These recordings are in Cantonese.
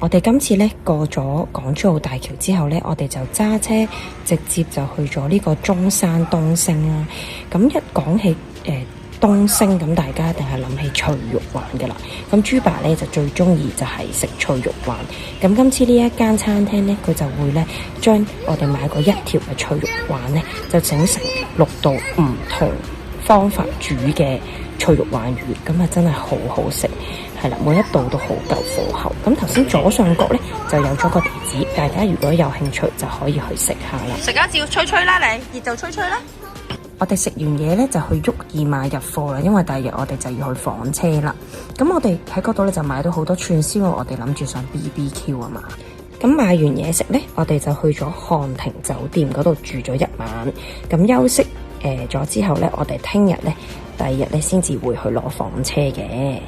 我哋今次咧過咗港珠澳大橋之後咧，我哋就揸車直接就去咗呢個中山東星啦。咁一講起東星，咁大家一定係諗起脆肉環嘅啦。咁豬爸咧就最中意就係食脆肉環。咁今次呢一間餐廳咧，佢就會咧將我哋買過一條嘅脆肉環咧，就整成6道唔同方法煮嘅脆肉鯇魚，咁啊真係好好食。係啦，每一道都好夠火候。咁頭先左上角咧就有咗個地址，大家如果有興趣就可以去食下啦。食啊，照吹吹啦你，熱就吹吹啦。我哋食完嘢咧就去沃爾瑪入貨啦，因為第二日我哋就要去房車啦。咁我哋喺嗰度咧就買到好多串燒，我哋諗住上 BBQ 啊嘛。咁買完嘢食咧，我哋就去咗漢庭酒店嗰度住咗1晚。咁休息咗之後咧，我哋聽日咧第二日咧先至會去攞房車嘅。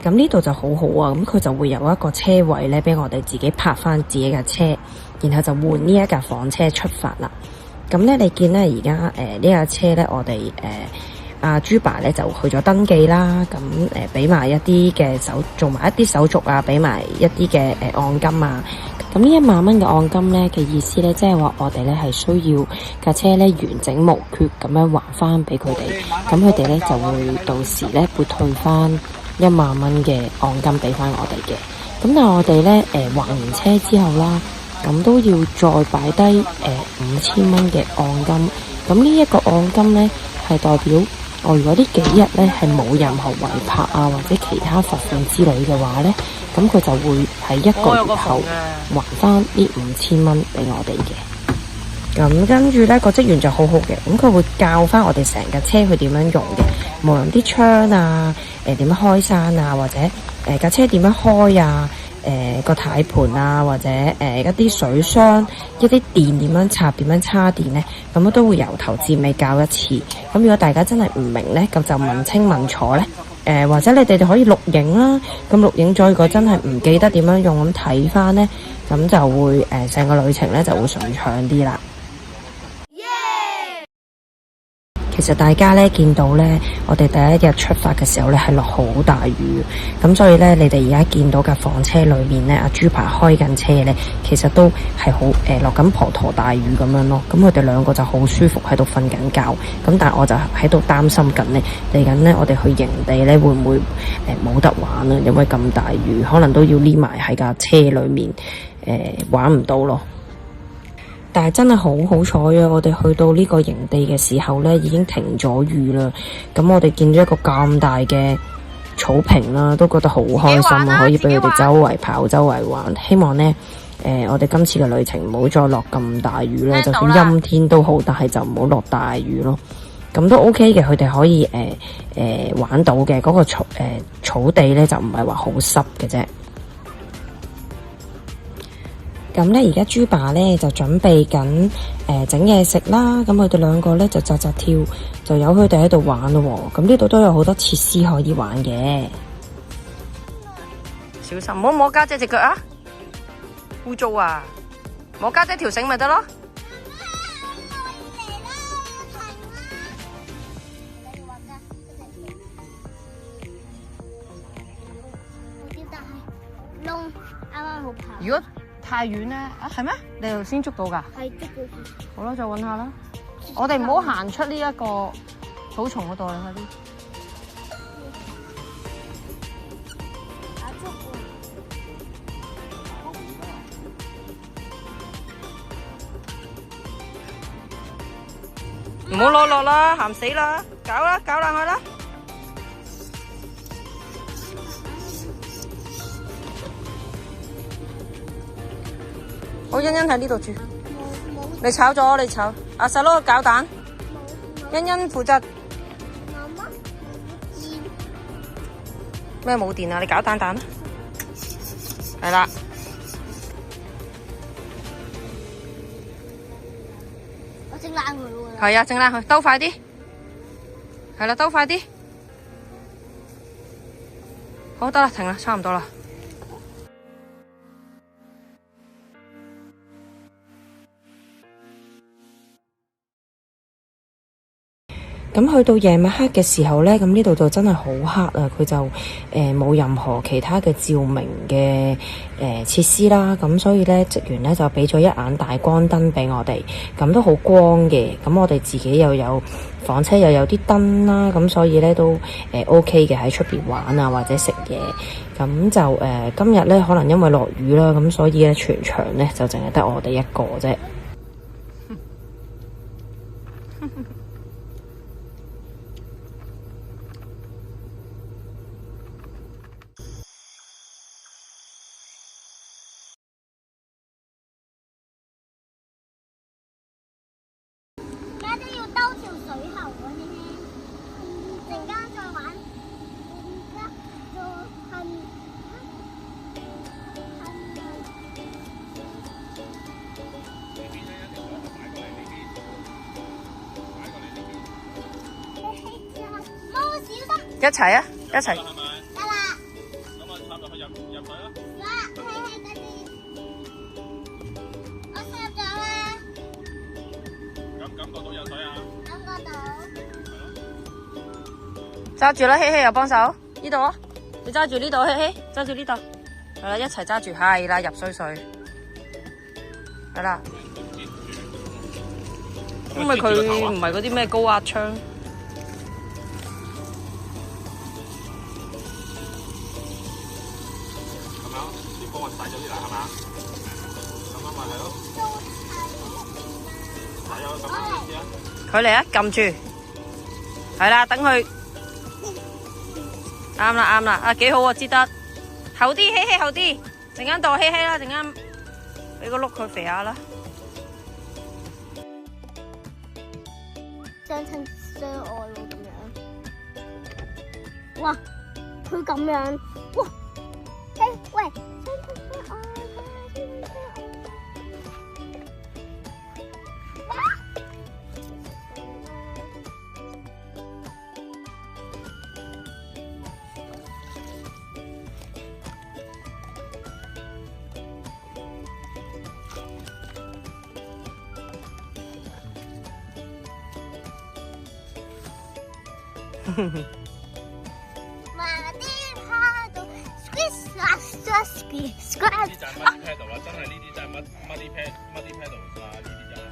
咁呢度就好好啊，咁佢就會有一個車位咧，俾我哋自己泊翻自己架車，然後就換呢一架房車出發啦。咁咧，你見咧而家呢架車咧，我哋阿豬爸咧就去咗登記啦。咁俾埋一啲嘅做埋一啲手續啊，俾埋一啲嘅按金啊。咁呢1萬蚊嘅按金咧嘅意思咧，即係話我哋咧係需要架車咧完整無缺咁樣還翻俾佢哋。咁佢哋咧就會到時咧會退翻1萬蚊嘅按金俾翻我哋嘅。咁但係我哋咧還完車之後啦，咁都要再擺低5000蚊嘅按金。咁呢一個按金咧係代表我如果呢幾日咧係冇任何違泊啊或者其他罰款之類嘅話咧，咁佢就會喺1個月後還翻呢5000蚊俾我哋嘅。咁跟住咧個職員就好好嘅，咁佢會教翻我哋成架車去點樣用嘅，無論啲窗啊點樣開閂啊，或者架車點樣開啊，個軚盤啊，或者一啲水箱一啲電點樣插點樣叉電咧，咁都會由頭至尾教一次。咁如果大家真係唔明咧，咁就問清問楚咧，或者你哋可以錄影啦。咁錄影咗，如果真係唔記得點樣用咁睇翻咧，咁就會成個旅程咧就會順暢啲啦。其實大家咧見到咧，我哋第一日出發嘅時候咧係落好大雨，咁所以咧你哋而家見到架房車裏面咧，阿豬爸開緊車咧，其實都係好落緊滂沱大雨咁樣咯。咁佢哋兩個就好舒服喺度瞓緊覺，咁但係我就喺度擔心緊咧，嚟緊咧我哋去營地咧會唔會冇得玩啊？因為咁大雨，可能都要匿埋喺架車裏面玩唔到咯。但係真係好好彩啊！我哋去到呢個營地嘅時候呢，已經停咗雨啦。咁我哋見咗一個咁大嘅草坪啦，都覺得好開心啊！可以俾佢哋周圍跑、周圍玩。希望呢，我哋今次嘅旅程唔好再落咁大雨啦。就算陰天都好，但係就唔好落大雨咯。咁都 OK 嘅，佢哋可以玩到嘅。嗰個草地呢，就唔係話好濕嘅啫。咁咧，而家豬爸咧就準備緊整嘢食啦。咁佢哋兩個咧就扎跳，就由佢哋喺度玩咯。咁呢度都有好多設施可以玩嘅。小心，唔好摸家姐隻腳啊！污糟啊！摸家姐條繩咪得咯。如果太遠咧，係咩？你頭先捉到㗎？係捉到。好啦，再揾下啦。我哋唔好行出呢一個草叢嗰度啦，快啲。唔好攞落啦，鹹死啦！搞啦，搞爛佢啦！好，欣欣喺呢度住。你炒咗，你炒。阿細佬搞蛋。欣欣負責。咩冇電啊？你搞蛋蛋。係啦。我整爛佢喎。係啊，整爛佢，兜快啲。係啦，兜快啲。好，得啦，停啦，差唔多啦。咁去到夜晚黑嘅時候呢，咁呢度就真係好黑啊！佢就冇任何其他嘅照明嘅設施啦，咁所以呢，職員呢就俾咗一盞大光燈俾我哋，咁都好光嘅。咁我哋自己又有房車又有啲燈啦，咁所以呢都OK 嘅，喺出邊玩啊或者食嘢。咁就今日呢，可能因為落雨啦，咁所以呢，全場呢就淨係得我哋一個啫。一齊啊！一齊。得啦。咁我插落去入水啦。我插咗啦。感覺到有水啊？感覺到。揸住啦，希希又幫手。呢度啊，你揸住呢度，希希揸住呢度。係啦，一齊揸住，係啦，入水。係啦。因為佢唔係嗰啲咩高壓槍。大咗啲啦，係嘛？咁樣咪係咯。大咗咁樣先啊！佢嚟啊，撳住。係啦，等佢。啱啦，啊幾好啊，知得。後啲，希希後啲。陣間到希希啦，陣間俾個碌佢肥下啦。相親相愛喎咁樣。哇！佢咁樣，哇！喂！呢啲就係 muddy paddle 啦，真係呢啲就係 muddy paddle 啊，呢啲就係。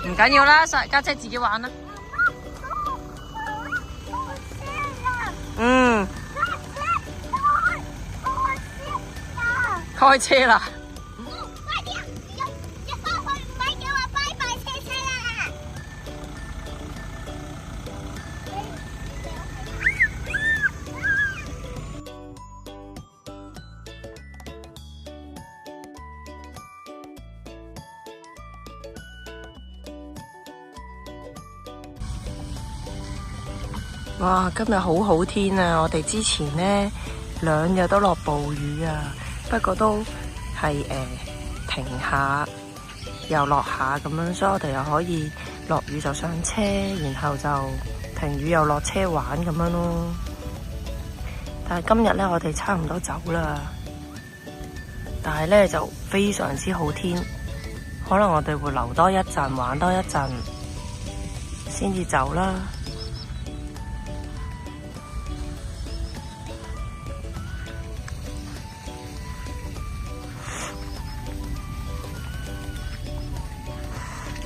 唔緊要啦，家姐自己玩啦。嗯。開車啦。哇！今日好好天啊！我哋之前呢2日都落暴雨啊，不過都係停下又落下咁樣，所以我哋又可以落雨就上車，然後就停雨又落車玩咁樣咯。但係今日呢，我哋差唔多走啦，但係呢就非常之好天，可能我哋會留多一陣玩多一陣先至走啦。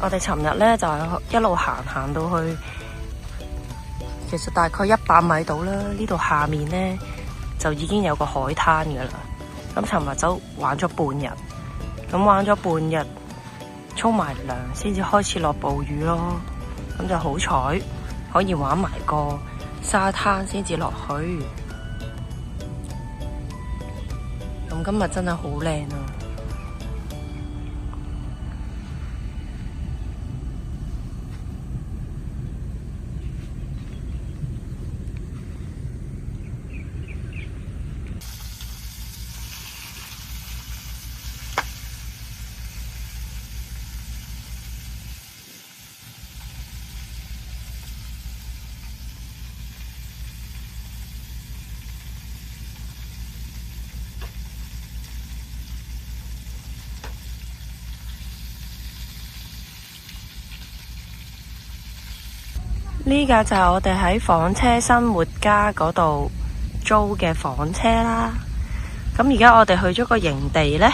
我哋尋日咧就係一路行到去其實大概100米到啦。呢度下面呢，就已經有個海灘㗎啦。咁尋日就玩咗半日，咁玩咗半日，沖埋涼先至開始落暴雨咯。咁就好彩可以玩埋個沙灘先至落去。咁今日真係好靚啊！呢架就係我哋喺房車生活家嗰度租嘅房車啦。咁而家我哋去咗個營地呢，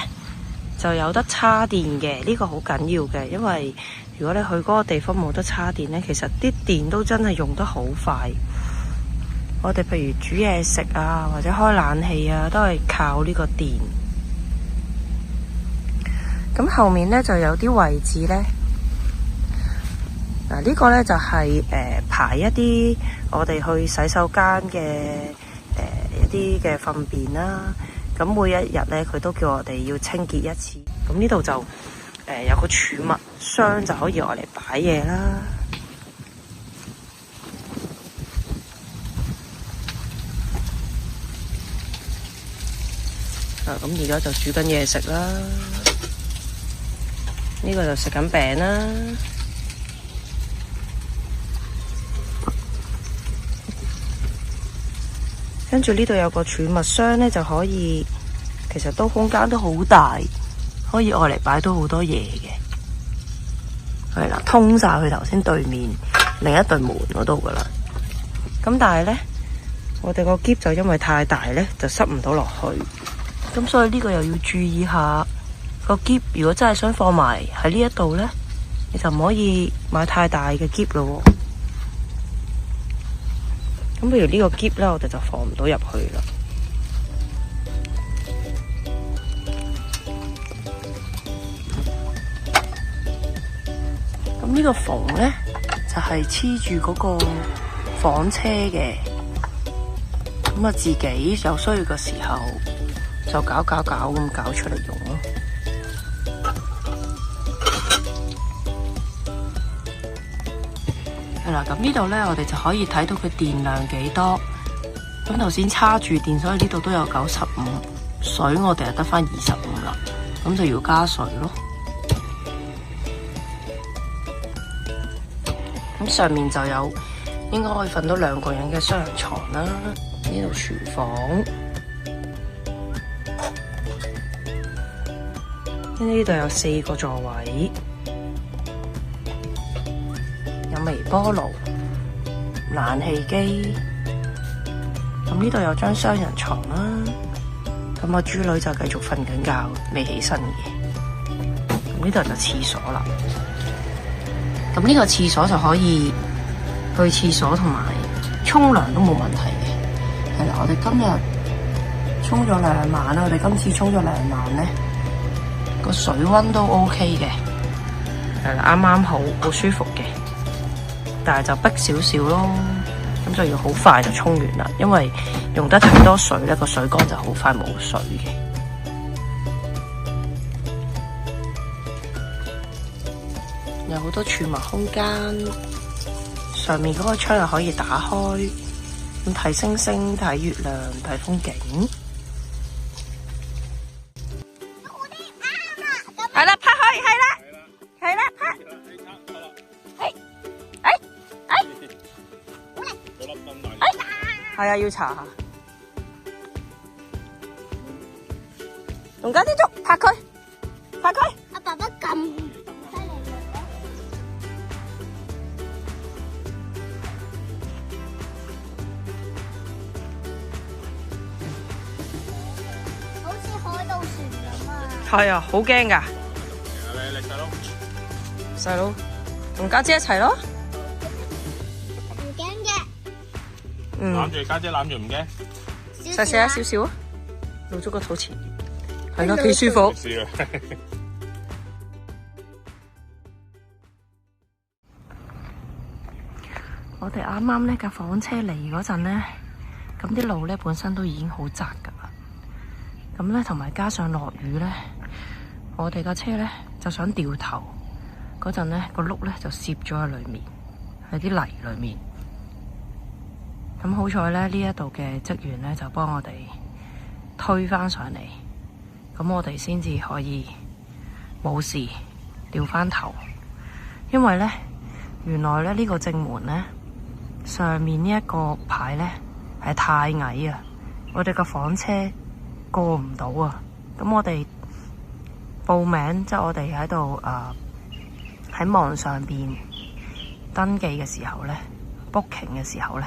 就有得叉電嘅。呢個好緊要嘅，因為如果你去嗰個地方冇得叉電呢，其實啲電都真係用得好快。我哋譬如煮嘢食啊，或者開冷氣啊，都係靠呢個電。咁後面呢，就有啲位置呢。嗱，呢個呢就係排一啲我哋去洗手間嘅一啲嘅糞便啦。咁每一日呢，佢都叫我哋要清潔一次。咁呢度就有個儲物箱，就可以攞嚟擺嘢啦。咁而家就煮緊嘢食啦。呢個就食緊餅啦。跟住呢度有個儲物箱呢，就可以，其實都空間都好大，可以愛嚟擺到好多嘢嘅。係啦，通晒去頭先對面另一對門嗰度噶啦。咁但係呢，我哋個篋就因為太大呢，就塞唔到落去。咁所以呢個又要注意下個篋，如果真係想放埋喺呢一度呢，你就唔可以買太大嘅篋咯。咁譬如呢個篋呢，我哋就放唔到入去啦。咁呢個縫呢，就係黐住嗰個房車嘅。咁啊，自己有需要嘅時候就搞咁搞出嚟用咯。係啦，咁呢度呢，我哋就可以睇到佢電量幾多。咁頭先叉住電，所以呢度都有95，水我哋就得返25啦。咁就要加水咯。咁上面就有應該可以瞓到2個人嘅雙人床啦。呢度廚房，呢度有4個座位。有微波爐、冷氣機，咁呢度有張雙人床啦。咁阿豬女就繼續瞓緊覺，未起身嘅。咁呢度就廁所啦。咁呢個廁所就可以去廁所同埋沖涼都冇問題嘅。係啦，我哋今日沖咗2晚啦，我哋今次沖咗2晚呢，個水溫都 OK 嘅。係啦，啱啱好舒服嘅。但係就逼少少咯，咁就要好快就沖完啦，因為用得太多水呢，個水缸就好快冇水嘅。有好多儲物空間，上面嗰個窗又可以打開，咁睇星星、睇月亮、睇風景。係啦，拍開，係啦，拍。係啊，要查下。用家姐捉，拍佢。阿爸爸咁犀利嘅，好似海盜船咁啊！係啊，好驚㗎。細佬，同家姐一齊咯。唔驚嘅。攬住家姐攬住唔驚。細細啊，少少啊，露咗個肚臍，係咯，幾舒服。試啊！我哋啱啱呢架房車嚟嗰陣呢，咁啲路呢本身都已經好窄噶啦，咁呢，同埋加上落雨呢，我哋架車呢就想掉頭嗰陣呢，個轆呢就攝咗喺裏面，喺啲泥裏面。咁好彩呢，呢一度嘅職員呢就幫我哋推返上嚟，咁我哋先至可以冇事掉返頭。因為呢，原來呢，呢個正門呢，上面呢一個牌呢係太矮啊，我哋個房車過唔到啊。咁我哋報名，即係我哋喺度喺網上邊登記嘅時候呢， booking 嘅時候呢，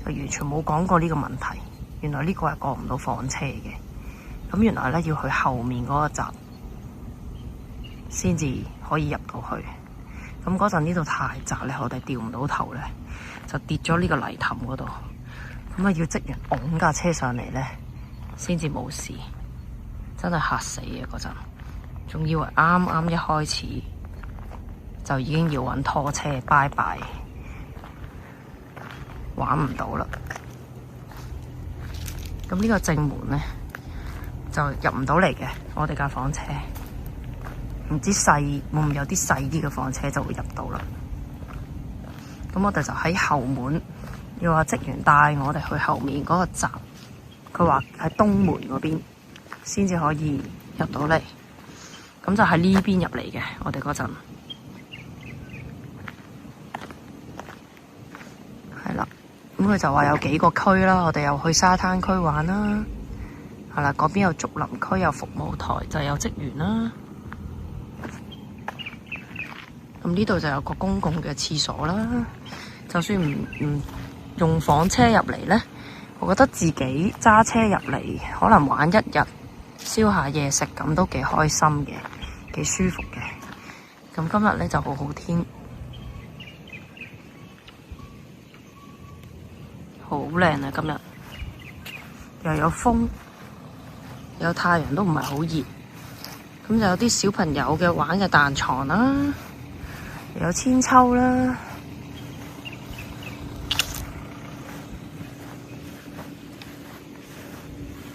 就完全冇講過呢個問題。原來呢個係過唔到房車嘅，咁原來呢，要去後面嗰個閘先至可以入到去。咁嗰陣呢度太窄咧，我哋掉唔到頭咧，就跌咗呢個泥凼嗰度。咁啊，要職員拱架車上嚟咧，先至冇事。真係嚇死啊！嗰陣仲以為啱啱一開始就已經要揾拖車，拜拜，玩唔到啦。咁呢個正門咧就入唔到嚟嘅，我哋架房車。唔知細會唔會有啲細啲嘅房車就會入到啦。咁我哋就喺後門，要話職員帶我哋去後面嗰個閘。佢話喺東門嗰邊先至可以入到嚟。咁就喺呢邊入嚟嘅。我哋嗰陣係啦。咁佢就話有幾個區啦，我哋又去沙灘區玩啦。係啦，嗰邊有竹林區，有服務台，就有職員啦。咁呢度就有個公共嘅廁所啦。就算唔用房車入嚟呢，我覺得自己揸車入嚟，可能玩一日，燒下嘢食，咁都幾開心嘅，幾舒服嘅。咁今日呢就好好天，好靚啊！今日又有風，有太陽，都唔係好熱。咁就有啲小朋友嘅玩嘅彈床啦。有千秋啦，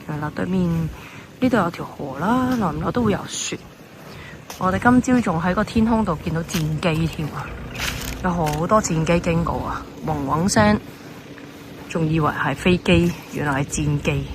係啦，對面呢度有條河啦，耐唔耐都會有雪。我哋今朝仲喺個天空度見到戰機添啊，有好多戰機經過啊，嗡嗡聲，仲以為係飛機，原來係戰機。